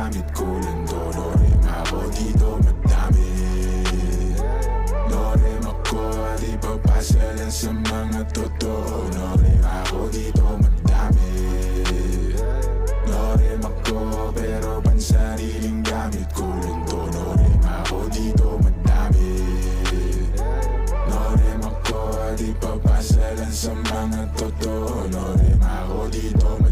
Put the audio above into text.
gamit ko lang to. No rin ako dito madami. No rin ako di papasa lang sa mga totoo. No rin ako dito madami. No rin ako pero pansariling gamit ko lang to. No rin ako dito madami. No rin ako di papasa lang sa mga totoo. No rin ako dito madami.